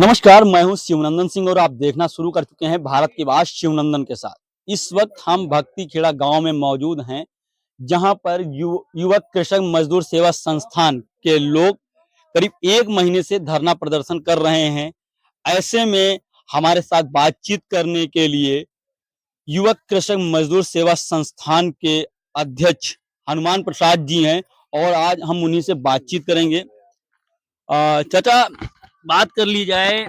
नमस्कार, मैं हूं शिवनंदन सिंह और आप देखना शुरू कर चुके हैं भारत की बात शिवनंदन के साथ। इस वक्त हम भक्ति खेड़ा गांव में मौजूद हैं, जहां पर युवक कृषक मजदूर सेवा संस्थान के लोग करीब 1 महीने से धरना प्रदर्शन कर रहे हैं। ऐसे में हमारे साथ बातचीत करने के लिए युवक कृषक मजदूर सेवा संस्थान के अध्यक्ष हनुमान प्रसाद जी हैं और आज हम उन्हीं से बातचीत करेंगे। चाचा, बात कर ली जाए,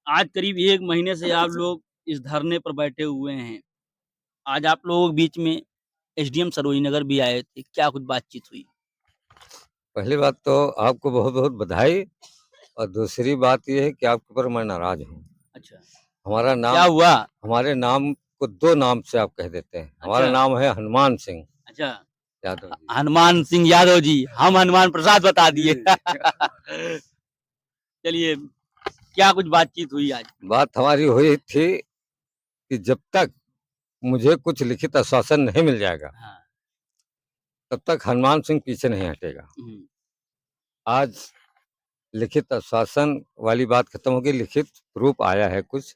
आज करीब 1 महीने से आप लोग इस धरने पर बैठे हुए हैं। आज आप लोगों के बीच में एसडीएम सरोज नगर भी आए थे, क्या कुछ बातचीत हुई? पहली बात तो आपको बहुत-बहुत बधाई और दूसरी बात ये है कि आपके ऊपर मैं नाराज़ हूँ। अच्छा, हमारा क्या नाम हुआ? हमारे नाम को 2 नाम से आप कह देते हैं। हमारा अच्छा, नाम है हनुमान सिंह अच्छा। यादव जी। हनुमान सिंह यादव जी, हम हनुमान प्रसाद बता दिए। जी। चलिए, क्या कुछ बातचीत हुई आज? बात हमारी हुई थी कि जब तक मुझे कुछ लिखित आश्वासन नहीं मिल जाएगा, हाँ। तब तक हनुमान सिंह पीछे नहीं हटेगा। हुँ, आज लिखित आश्वासन वाली बात खत्म हो गई, लिखित प्रूफ आया है कुछ।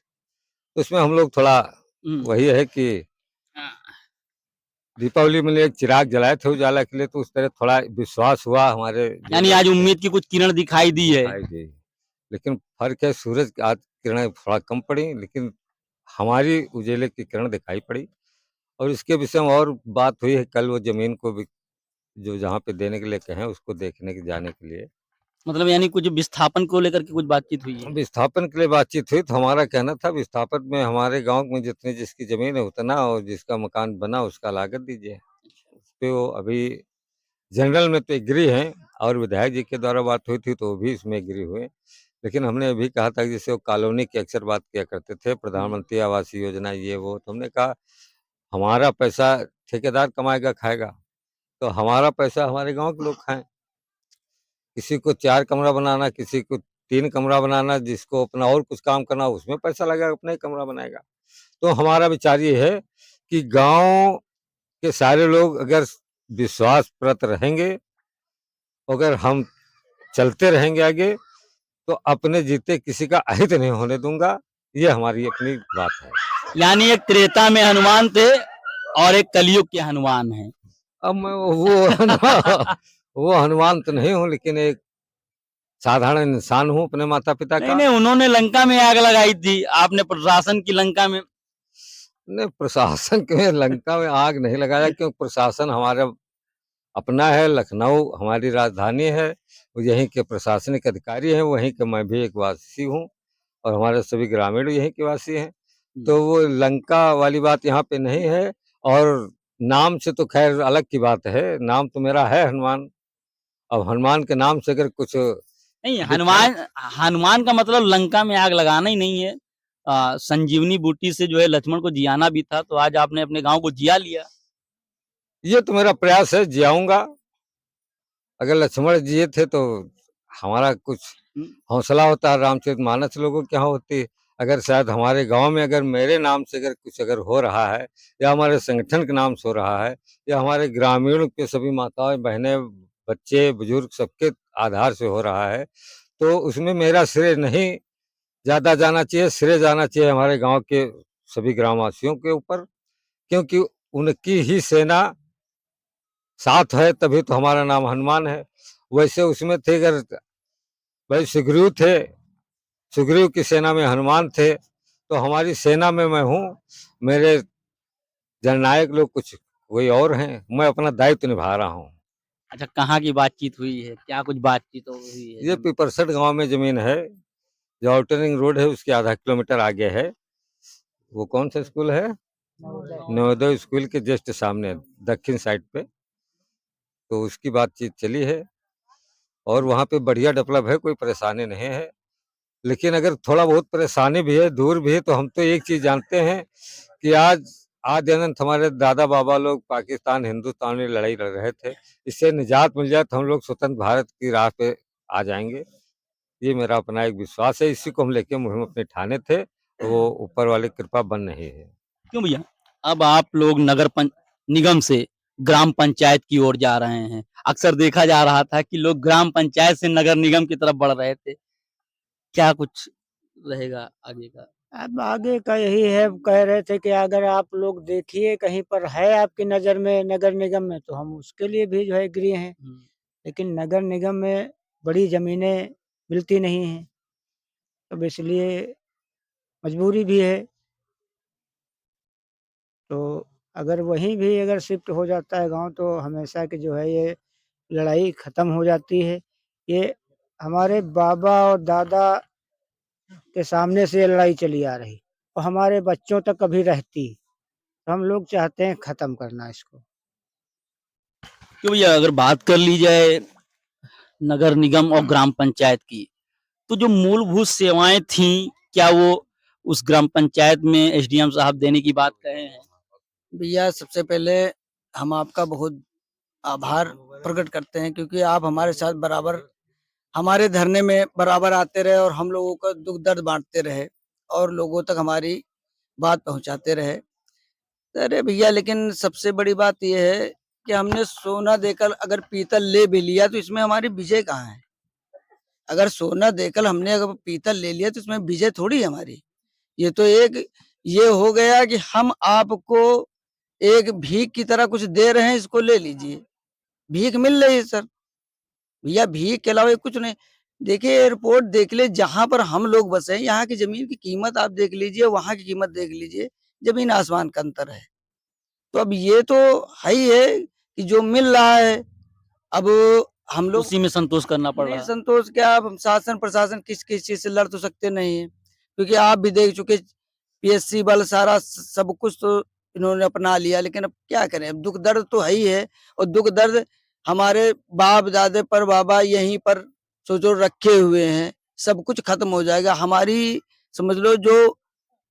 तो उसमें हम लोग थोड़ा हुँ। वही है कि हाँ, दीपावली में एक चिराग जलाए थे उजाला के लिए, तो उस तरह थोड़ा विश्वास हुआ हमारे जो यानी लोग आज थे, उम्मीद की कुछ किरण दिखाई दी है। दिखाई दी। लेकिन फ़र्क है, सूरज की आज किरणें थोड़ा कम पड़ी, लेकिन हमारी उजेले की किरण दिखाई पड़ी। और इसके विषय में और बात हुई है, कल वो ज़मीन को भी जो जहाँ पे देने के लिए कहें, उसको देखने के जाने के लिए। मतलब यानी कुछ विस्थापन को लेकर के कुछ बातचीत हुई है? विस्थापन के लिए बातचीत हुई, तो हमारा कहना था विस्थापन में हमारे गाँव में जितनी जिसकी ज़मीन है उतना, और जिसका मकान बना उसका लागत दीजिए। उसपे वो अभी जनरल में तो एग्री हैं, और विधायक जी के द्वारा बात हुई थी तो वो भी इसमें एग्री हुए। लेकिन हमने अभी कहा था कि जैसे वो कॉलोनी की अक्सर बात किया करते थे, हुँ। प्रधानमंत्री आवास योजना ये वो, तो हमने कहा हमारा पैसा ठेकेदार कमाएगा खाएगा, तो हमारा पैसा हमारे गाँव के लोग खाएँ। किसी को 4 कमरा बनाना, किसी को 3 कमरा बनाना, जिसको अपना और कुछ काम करना उसमें पैसा लगेगा, अपना ही कमरा बनाएगा। तो हमारा विचार ये है कि गाँव के सारे लोग अगर विश्वासप्रत रहेंगे, अगर हम चलते रहेंगे आगे, तो अपने जीते किसी का अहित नहीं होने दूँगा, ये हमारी अपनी बात है। यानी एक त्रेता में हनुमान थे और एक कलयुग के हनुमान हैं। अब मैं वो वो हनुमान तो नहीं हूँ, लेकिन एक साधारण इंसान हूँ अपने माता-पिता नहीं, का। नहीं, उन्होंने लंका में आग लगाई थी, आपने प्रशासन की लंका में। नहीं, प्रशासन के लंका में आग नहीं लगाया, क्योंकि प्रशासन हमारा अपना है, लखनऊ हमारी राजधानी है, वो यहीं के प्रशासनिक अधिकारी हैं, वहीं का मैं भी एक वासी हूँ, और हमारे सभी ग्रामीण यहीं के वासी हैं। हुँ। तो वो लंका वाली बात यहाँ पे नहीं है, और नाम से तो ख़ैर अलग की बात है, नाम तो मेरा है हनुमान। अब हनुमान के नाम से अगर कुछ नहीं, दिखाएँ, हनुमान हनुमान का मतलब लंका में आग लगाना ही नहीं है। संजीवनी बूटी से जो है लक्ष्मण को जियाना भी था, तो आज आपने अपने गाँव को जिया लिया। ये तो मेरा प्रयास है, जियाऊँगा। अगर लक्ष्मण जिए थे तो हमारा कुछ हुँ, हौसला होता है, रामचरितमानस लोगों के यहाँ होती। अगर शायद हमारे गाँव में अगर मेरे नाम से अगर कुछ अगर हो रहा है, या हमारे संगठन के नाम से हो रहा है, या हमारे ग्रामीणों के सभी माताएँ, बहनें, बच्चे, बुजुर्ग सबके आधार से हो रहा है, तो उसमें मेरा श्रेय नहीं ज़्यादा जाना चाहिए, श्रेय जाना चाहिए हमारे गाँव के सभी ग्रामवासियों के ऊपर, क्योंकि उनकी ही सेना साथ है, तभी तो हमारा नाम हनुमान है। वैसे उसमें थे अगर भाई सुग्रीव थे, सुग्रीव की सेना में हनुमान थे, तो हमारी सेना में मैं हूँ। मेरे जननायक लोग कुछ कोई और हैं, मैं अपना दायित्व निभा रहा हूँ। अच्छा, कहाँ की बातचीत हुई है? क्या कुछ बातचीत हुई है? ये पिपरसठ गाँव में ज़मीन है, जो आउटर रिंग रोड है उसके आधा किलोमीटर आगे है। वो कौन सा स्कूल है? नवोदय स्कूल के जस्ट सामने दक्षिण साइड पे, तो उसकी बातचीत चली है, और वहाँ पे बढ़िया डेवलप है, कोई परेशानी नहीं है। लेकिन अगर थोड़ा बहुत परेशानी भी है, दूर भी है, तो हम तो एक चीज़ जानते हैं कि आज आदि अनंत हमारे दादा-बाबा लोग पाकिस्तान, हिंदुस्तान में लड़ाई लड़ रहे थे। इससे निजात मिल जाए तो हम लोग स्वतंत्र भारत की राह पे आ जाएँगे। ये मेरा अपना एक विश्वास है, इसी को हम लेके मुहिम अपनी ठाने थे, तो वो ऊपर वाले की कृपा बन रही है। क्यों भैया? अब आप लोग निगम से ग्राम पंचायत की ओर जा रहे हैं। अक्सर देखा जा रहा था कि लोग ग्राम पंचायत से नगर निगम की तरफ बढ़ रहे थे। क्या कुछ रहेगा आगे का? अब आगे का यही है, कह रहे थे कि अगर आप लोग देखिए कहीं पर है आपकी नज़र में नगर निगम में, तो हम उसके लिए भी जो है एग्री हैं। हुँ। लेकिन नगर निगम में बड़ी ज़मीनें मिलती नहीं हैं, अब इसलिए मजबूरी भी है। तो अगर वहीं भी अगर शिफ्ट हो जाता है गाँव, तो हमेशा की जो है ये लड़ाई ख़त्म हो जाती है। ये हमारे बाबा और दादा के सामने से ये लड़ाई चली आ रही और हमारे बच्चों तक अभी रहती। तो हम लोग चाहते हैं ख़त्म करना इसको। क्यों भैया अगर बात कर ली जाए नगर निगम और ग्राम पंचायत की, तो जो मूलभूत सेवाएँ थीं, क्या वो उस ग्राम पंचायत में एसडीएम साहब देने की बात कहे हैं? भैया सबसे पहले हम आपका बहुत आभार प्रकट करते हैं, क्योंकि आप हमारे साथ बराबर हमारे धरने में बराबर आते रहे और हम लोगों का दुख दर्द बांटते रहे और लोगों तक हमारी बात पहुंचाते रहे। अरे भैया, लेकिन सबसे बड़ी बात यह है कि हमने सोना देकर अगर पीतल ले भी लिया तो इसमें हमारी विजय कहाँ है? अगर सोना देकर हमने अगर पीतल ले लिया तो इसमें विजय थोड़ी है हमारी। ये तो एक ये हो गया कि हम आपको एक भीख की तरह कुछ दे रहे हैं, इसको ले लीजिए। भीख मिल रही है सर। भैया भीख के अलावा कुछ नहीं। देखिए एयरपोर्ट देख ले, जहाँ पर हम लोग बसे हैं, यहाँ की ज़मीन की कीमत आप देख लीजिए, वहाँ की कीमत देख लीजिए, ज़मीन आसमान का अंतर है। तो अब ये तो है ही है कि जो मिल रहा है, अब हम लोग उसी में संतोष करना पड़ नहीं रहा है। संतोष क्या, अब शासन प्रशासन किस-किस चीज़ से लड़ तो सकते नहीं हैं। क्योंकि आप भी देख चुके, पीएससी बल सारा सब कुछ तो इन्होंने अपना लिया, लेकिन अब क्या करें? अब दुःख दर्द तो है ही है और दुःख दर्द हमारे बाप दादे पर बाबा यहीं पर सोचो रखे हुए हैं। सब कुछ खत्म हो जाएगा। हमारी समझ लो जो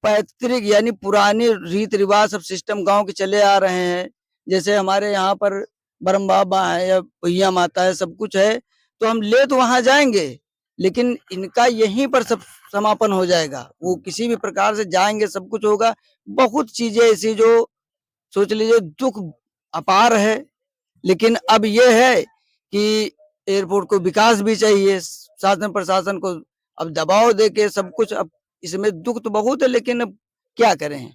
पैतृक यानी पुरानी रीत रिवाज सब सिस्टम गाँव के चले आ रहे हैं। जैसे हमारे यहाँ पर ब्रह्म बाबा है या भैया माता है, सब कुछ है, तो हम ले तो वहाँ जाएँगे, लेकिन इनका यहीं पर सब समापन हो जाएगा। वो किसी भी प्रकार से जाएँगे, सब कुछ होगा। बहुत चीज़ें ऐसी जो सोच लीजिए दुःख अपार है, लेकिन अब ये है कि एयरपोर्ट को विकास भी चाहिए, शासन प्रशासन को अब दबाव देके सब कुछ। अब इसमें दुःख तो बहुत है, लेकिन अब क्या करें?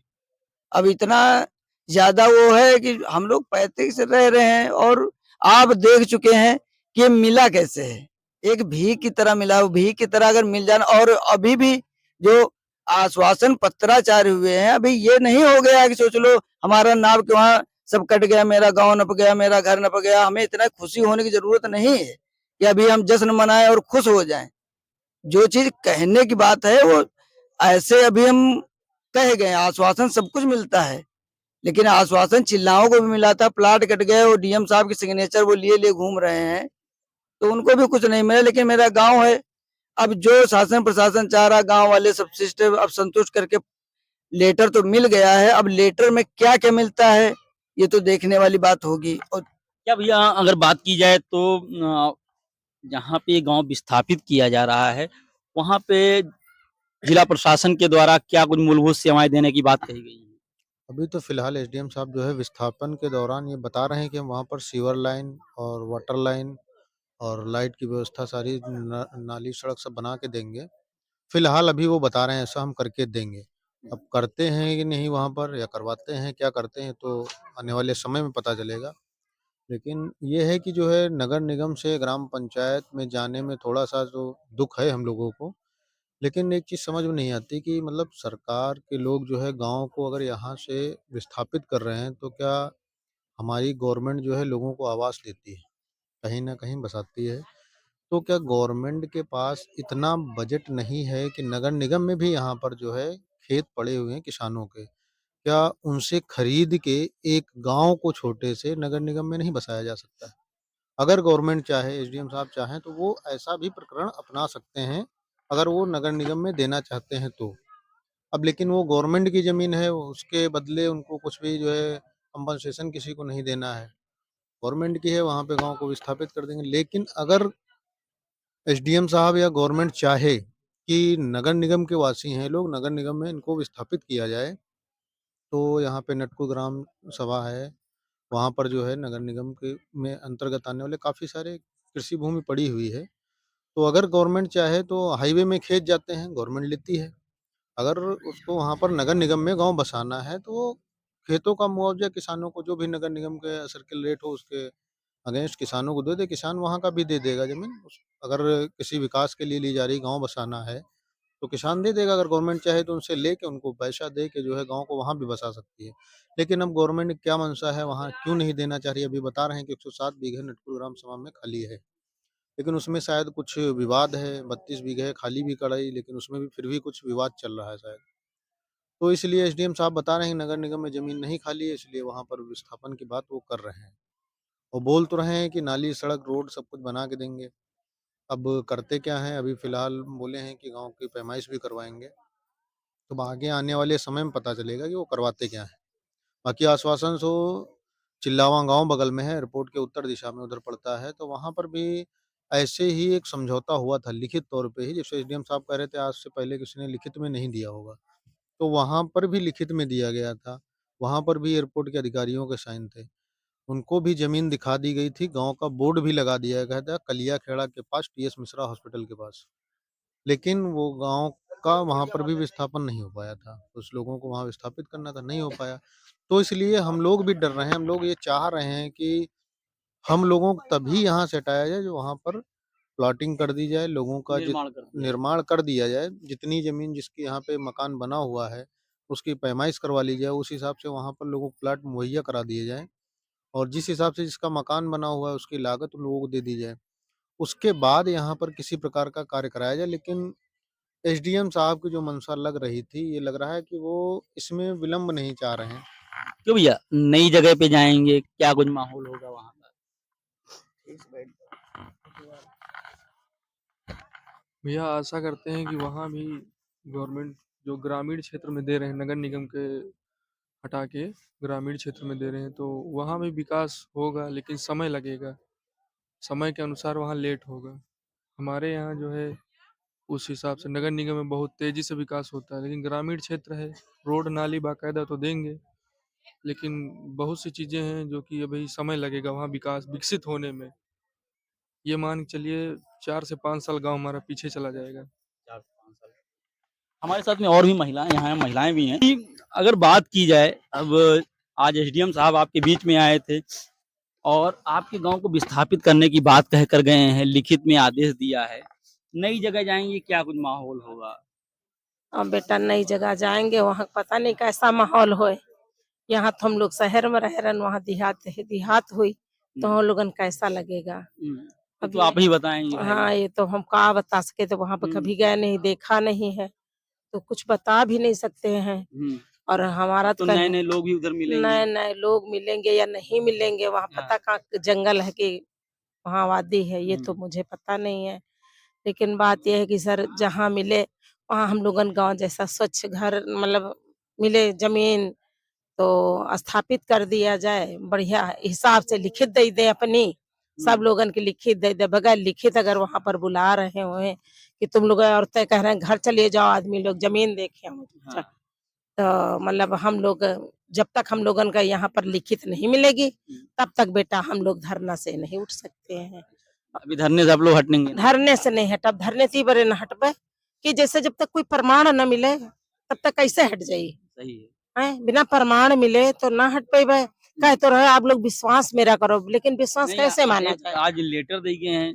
अब इतना ज़्यादा वो है कि हम लोग पैतृक से रह रहे हैं और आप देख चुके हैं कि ये मिला कैसे है। एक भीख की तरह मिला, वो भीख की तरह अगर मिल जाना, और अभी भी जो आश्वासन पत्राचार हुए हैं, अभी ये नहीं हो गया कि सोच लो हमारा नाम कि वहाँ सब कट गया, मेरा गाँव नप गया, मेरा घर नप गया। हमें इतना खुशी होने की ज़रूरत नहीं है कि अभी हम जश्न मनाएँ और खुश हो जाएँ। जो चीज़ कहने की बात है वो ऐसे अभी हम कह गए, आश्वासन सब कुछ मिलता है, लेकिन आश्वासन चिल्लाओं को भी मिला था, प्लाट कट गए और डीएम साहब की सिग्नेचर वो लिए-लिए घूम रहे हैं, तो उनको भी कुछ नहीं मिला। लेकिन मेरा गाँव है, अब जो शासन प्रशासन चाह रहा, गाँव वाले सब सिस्टम अब संतुष्ट करके लेटर तो मिल गया है, अब लेटर में क्या-क्या मिलता है, ये तो देखने वाली बात होगी। और क्या भैया अगर बात की जाए तो जहाँ पे ये गाँव विस्थापित किया जा रहा है, वहाँ पे जिला प्रशासन के द्वारा क्या कुछ मूलभूत सेवाएँ देने की बात कही गई है? अभी तो फिलहाल एसडीएम साहब जो है विस्थापन के दौरान ये बता रहे हैं कि हम वहाँ पर सीवर लाइन और वाटर लाइन और लाइट की व्यवस्था सारी नाली सड़क सब बना के देंगे। फिलहाल अभी वो बता रहे हैं ऐसा हम करके देंगे। अब करते हैं कि नहीं वहाँ पर या करवाते हैं, क्या करते हैं तो आने वाले समय में पता चलेगा। लेकिन ये है कि जो है नगर निगम से ग्राम पंचायत में जाने में थोड़ा-सा तो दुःख है हम लोगों को। लेकिन एक चीज़ समझ में नहीं आती कि मतलब सरकार के लोग जो है गाँव को अगर यहाँ से विस्थापित कर रहे हैं, तो क्या हमारी गवर्नमेंट जो है लोगों को आवास देती है, कहीं न कहीं बसाती है। तो क्या गवर्नमेंट के पास इतना बजट नहीं है कि नगर निगम में भी यहाँ पर जो है खेत पड़े हुए हैं किसानों के, क्या उनसे खरीद के एक गाँव को छोटे से नगर निगम में नहीं बसाया जा सकता है? अगर गवर्नमेंट चाहे, एसडीएम साहब चाहें तो वो ऐसा भी प्रकरण अपना सकते हैं, अगर वो नगर निगम में देना चाहते हैं तो। अब लेकिन वो गवर्नमेंट की ज़मीन है, उसके बदले उनको कुछ भी जो है कंपनसेशन किसी को नहीं देना है। गवर्नमेंट की है, वहाँ पे गाँव को विस्थापित कर देंगे। लेकिन अगर एसडीएम साहब या गवर्नमेंट चाहे कि नगर निगम के वासी हैं लोग, नगर निगम में इनको विस्थापित किया जाए, तो यहाँ पे नटकू ग्राम सभा है, वहाँ पर जो है नगर निगम के में अंतर्गत आने वाले काफ़ी सारे कृषि भूमि पड़ी हुई है। तो अगर गवर्नमेंट चाहे तो हाईवे में खेत जाते हैं, गवर्नमेंट लेती है। अगर उसको वहाँ पर नगर निगम में गाँव बसाना है तो वो खेतों का मुआवज़ा किसानों को जो भी नगर निगम के सर्किल रेट हो उसके अगेंस्ट किसानों को दे दे, किसान वहाँ का भी दे देगा ज़मीन। उस अगर किसी विकास के लिए ली जा रही गाँव बसाना है, तो किसान दे देगा, अगर गवर्नमेंट चाहे तो उनसे लेके उनको पैसा दे के जो है गाँव को वहाँ भी बसा सकती है। लेकिन अब गवर्नमेंट की क्या मंशा है, वहाँ क्यों नहीं देना चाह रही है? अभी बता रहे हैं कि 107 बीघे नटपुर ग्राम सभा में खाली है। लेकिन उसमें शायद कुछ विवाद है, 32 बीघे खाली भी कराई, लेकिन उसमें भी फिर भी कुछ विवाद चल रहा है शायद। तो इसलिए एसडीएम साहब बता रहे हैं कि नगर निगम में ज़मीन नहीं खाली है, इसलिए वहाँ पर विस्थापन की बात वो कर रहे हैं। और बोल तो रहे हैं कि नाली, सड़क, रोड सब कुछ बना के देंगे। अब करते क्या हैं, अभी फ़िलहाल बोले हैं कि गाँव की पैमाइश भी करवाएँगे। तो आगे आने वाले समय में पता चलेगा कि वो करवाते क्या हैं। बाकी आश्वासन सो चिल्लावा गाँव बगल में है, एयरपोर्ट के उत्तर दिशा में उधर पड़ता है, तो वहाँ पर भी ऐसे ही एक समझौता हुआ था लिखित तौर पे ही, जैसे एसडीएम साहब कह रहे थे आज से पहले किसी ने लिखित में नहीं दिया होगा। तो वहाँ पर भी लिखित में दिया गया था। वहाँ पर भी एयरपोर्ट के अधिकारियों के साइन थे। उनको भी ज़मीन दिखा दी गई थी, गाँव का बोर्ड भी लगा दिया गया था कलियाखेड़ा के पास टीएस मिश्रा हॉस्पिटल के पास। लेकिन वो गाँव का वहाँ पर भी विस्थापन नहीं हो पाया था। कुछ लोगों को वहाँ विस्थापित करना था, नहीं हो पाया। तो इसलिए हम लोग भी डर रहे हैं, हम लोग ये चाह रहे हैं कि हम लोगों को तभी यहाँ से हटाया जाए जो वहाँ पर प्लॉटिंग कर दी जाए, लोगों का निर्माण कर दिया। निर्माण कर दिया जाए। जितनी ज़मीन जिसकी यहाँ पे मकान बना हुआ है, उसकी पैमाइश करवा ली जाए, उस हिसाब से वहाँ पर लोगों को प्लाट मुहैया करा दिए जाएँ और जिस हिसाब से जिसका मकान बना हुआ है, उसकी लागत उन लोगों को दे दी जाए। उसके बाद यहाँ पर किसी प्रकार का कार्य कराया जाए, लेकिन एसडीएम साहब की जो मंशा लग रही थी, ये लग रहा है कि वो इसमें विलंब नहीं चाह रहे हैं। क्यों भैया नई जगह पे जाएंगे, क्या कुछ माहौल होगा वहाँ का? भैया आशा करते हैं कि वहाँ भी गवर्नमेंट जो ग्रामीण क्षेत्र में दे रहे हैं, नगर निगम के हटा के ग्रामीण क्षेत्र में दे रहे हैं, तो वहाँ भी विकास होगा, लेकिन समय लगेगा। समय के अनुसार वहाँ लेट होगा। हमारे यहाँ जो है उस हिसाब से नगर निगम में बहुत तेज़ी से विकास होता है, लेकिन ग्रामीण क्षेत्र है, रोड नाली बाकायदा तो देंगे, लेकिन बहुत सी चीज़ें हैं जो कि अभी समय लगेगा वहाँ विकास विकसित होने में। ये मान के चलिए 4 से 5 साल गाँव हमारा पीछे चला जाएगा। 4 से 5 साल। हमारे साथ में और भी महिलाएं यहाँ महिलाएं भी हैं। कि अगर बात की जाए, अब आज एसडीएम साहब आपके बीच में आए थे और आपके गांव को विस्थापित करने की बात कह कर गए हैं, लिखित में आदेश दिया है। नई जगह जाएंगे, क्या कुछ माहौल होगा? अब बेटा नई जगह जाएंगे, वहाँ पता नहीं कैसा माहौल होए। यहाँ तो हम लोग शहर में रह रहे, वहाँ देहात है, देहात हुई तो हम लोगन कैसा लगेगा। अब तो आप ही बताएंगे भाई। हाँ, ये तो हम का बता सके, तो वहाँ पे कभी गए नहीं, देखा नहीं है, तो कुछ बता भी नहीं सकते हैं। और हमारा तो नए नए लोग भी उधर मिलेंगे। नए नए लोग मिलेंगे या नहीं मिलेंगे, वहाँ पता कहाँ जंगल है कि वहाँ वादी है, ये तो मुझे पता नहीं है। लेकिन बात यह है कि सर जहाँ मिले वहाँ हम लोगन गाँव जैसा स्वच्छ घर मतलब मिले, जमीन तो स्थापित कर दिया जाए, बढ़िया हिसाब से लिखित दे दे अपनी, सब लोगन की लिखित दे दे, बगैर लिखित अगर वहाँ पर बुला रहे हुए कि तुम लोग औरतें कह रहे हैं घर चलिए जाओ, आदमी लोग जमीन देखे हम। तो मतलब हम लोग जब तक हम लोगन का यहाँ पर लिखित नहीं मिलेगी तब तक बेटा हम लोग धरना से नहीं उठ सकते हैं। अभी धरने से आप लोग हटेंगे? धरने से नहीं हटब, धरने से बड़े न हटबे कि जैसे जब तक कोई प्रमाण न मिले तब तक कैसे हट जाइए। सही है। हैं बिना प्रमाण मिले तो ना हट पाए। कहे तो रहे आप लोग विश्वास मेरा करो, लेकिन विश्वास कैसे माना जाए? आज लेटर दे गए हैं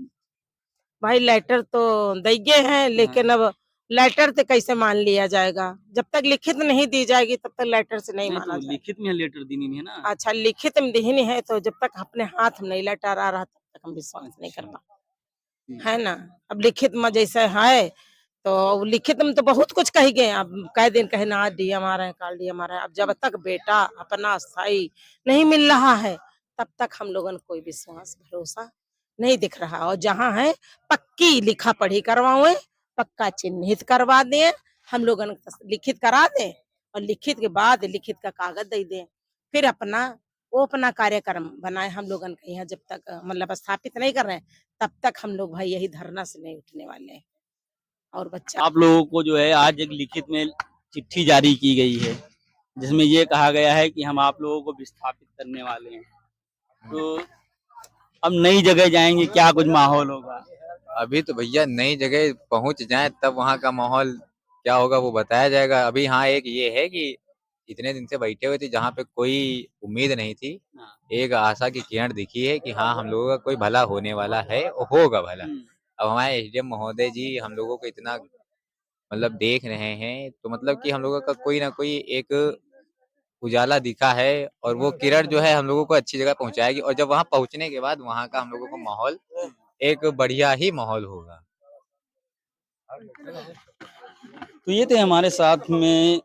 भाई, लेटर तो दे गए हैं, लेकिन अब लेटर तो कैसे मान लिया जाएगा? जब तक लिखित नहीं दी जाएगी तब तक लेटर से नहीं माना जाएगा। लिखित में लेटर देनी है ना। अच्छा, लिखित में देनी है तो जब तक अपने हाथ में नहीं लेटर आ रहा तब तक हम विश्वास नहीं कर पाए, है ना। अब लिखित में जैसे है तो लिखित में तो बहुत कुछ कही गए, अब कई दिन कहे ना डीएम आ रहे हैं, काल डीएम आ रहे हैं। अब जब तक बेटा अपना स्थायी नहीं मिल रहा है तब तक हम लोगों को कोई विश्वास भरोसा नहीं दिख रहा। और जहाँ है पक्की लिखा पढ़ी करवाए, पक्का चिन्हित करवा दें, हम लोगों लिखित करा दें और लिखित के बाद लिखित का कागज दे दें, फिर अपना कार्यक्रम बनाए। हम लोगन के यहाँ जब तक मतलब स्थापित नहीं कर रहे हैं तब तक हम लोग भाई यही धरना से नहीं उठने वाले हैं। और बच्चा आप लोगों को जो है आज एक लिखित में चिट्ठी जारी की गई है जिसमें ये कहा गया है कि हम आप लोगों को विस्थापित करने वाले हैं। तो अब नई जगह जाएंगे, क्या कुछ माहौल होगा? अभी तो भैया नई जगह पहुंच जाए तब वहाँ का माहौल क्या होगा वो बताया जाएगा। अभी हाँ एक ये है कि इतने दिन से बैठे हुए थे जहाँ पे कोई उम्मीद नहीं थी, एक आशा की किरण दिखी है कि हाँ हम लोगों का कोई भला होने वाला है और होगा भला। अब हमारे एसडीएम महोदय जी हम लोगों को इतना मतलब देख रहे हैं तो मतलब कि हम लोगों का कोई ना कोई एक उजाला दिखा है और वो किरण जो है हम लोगों को अच्छी जगह पहुंचाएगी और जब वहां पहुंचने के बाद वहां का हम लोगों को माहौल एक बढ़िया ही माहौल होगा। तो ये थे हमारे साथ में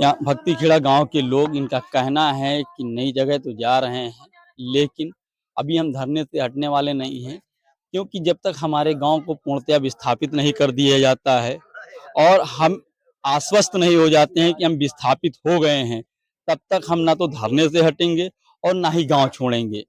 यहाँ भक्ति खेड़ा गांव के लोग। इनका कहना है कि नई जगह तो जा रहे हैं, लेकिन अभी हम धरने से हटने वाले नहीं हैं, क्योंकि जब तक हमारे गांव को पूर्णतया विस्थापित नहीं कर दिया जाता है और हम आश्वस्त नहीं हो जाते हैं कि हम विस्थापित हो गए हैं, तब तक हम ना तो धरने से हटेंगे और ना ही गांव छोड़ेंगे।